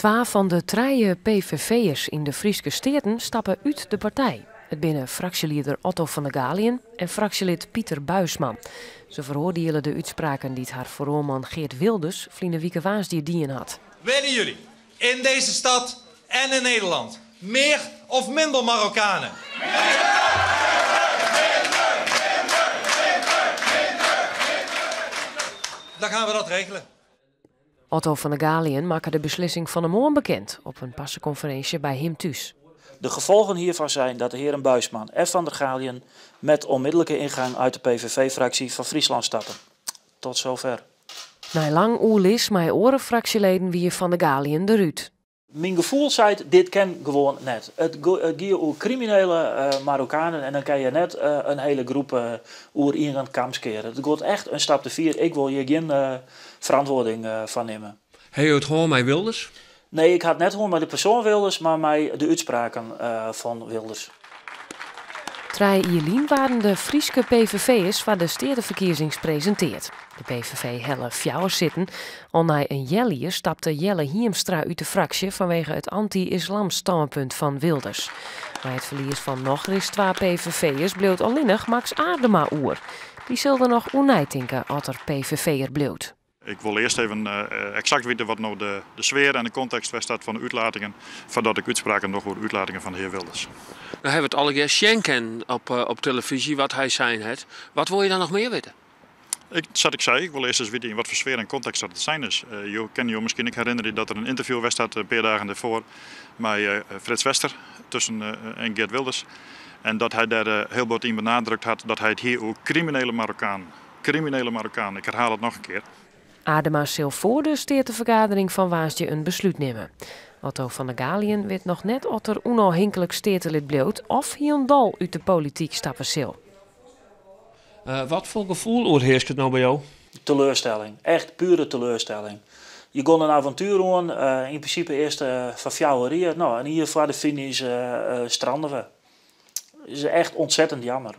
Twee van de 3 PVV'ers in de Frieske Steerten stappen uit de partij. Het binnen fractieleider Otto van der Galien en fractielid Pieter Buisman. Ze veroordelen de uitspraken die haar voorman Geert Wilders vliende wieke waasdier had. Willen jullie in deze stad en in Nederland meer of minder Marokkanen? Dan gaan we dat regelen. Otto van der Galien maakte de beslissing van hem onbekend op een passenconferentie bij hem thuis. De gevolgen hiervan zijn dat de heren Buisman en van der Galien met onmiddellijke ingang uit de PVV-fractie van Friesland stappen. Tot zover. Na lang oerlis met orenfractieleden wie van der Galien de Ruud. Mijn gevoel zei dit ken gewoon net. Het gaat over criminele Marokkanen en dan kan je net een hele groep oer in gaan kamp skeren. Het gaat echt een stap te vier. Ik wil hier geen verantwoording van nemen. Heb je het gehoord met Wilders? Nee, ik had net gewoon met de persoon Wilders, maar met de uitspraken van Wilders. 3 juli waren de Frieske PVV'ers waar de stedenverkiezings presenteerd. De PVV helle fjouwers zitten. Al na een jellier stapte Jelle Hiemstra uit de fractie vanwege het anti-islam standpunt van Wilders. Bij het verlies van nog eens 2 PVV'ers bleef alleenig Max Aardema oer. Die zulde nog onijtinken als er PVV'er bleef. Ik wil eerst even exact weten wat nou de sfeer en de context was staat van de uitlatingen, voordat ik uitspraken nog over uitlatingen van de heer Wilders. Dan hebben we het allegear schenken op televisie wat hij zijn heeft. Wat wil je dan nog meer weten? Ik zei, ik wil eerst eens weten in wat voor sfeer en context dat het zijn is. Je kan je misschien niet herinneren dat er een interview was dat een paar dagen ervoor met Frits Wester en Geert Wilders. En dat hij daar heel wat in benadrukt had dat hij het hier over criminele Marokkaan, ik herhaal het nog een keer. Aardema zal voor de steertevergadering van Waasje een besluit nemen. Otto van der Galien weet nog net of er onafhankelijk steertelid bleef of hij een dal uit de politiek stappen zal. Wat voor gevoel oorheerst het nou bij jou? Teleurstelling, echt pure teleurstelling. Je kon een avontuur aan, in principe eerst van fjouwerieën. Nou, en hier voor de finish stranden we. Het is echt ontzettend jammer.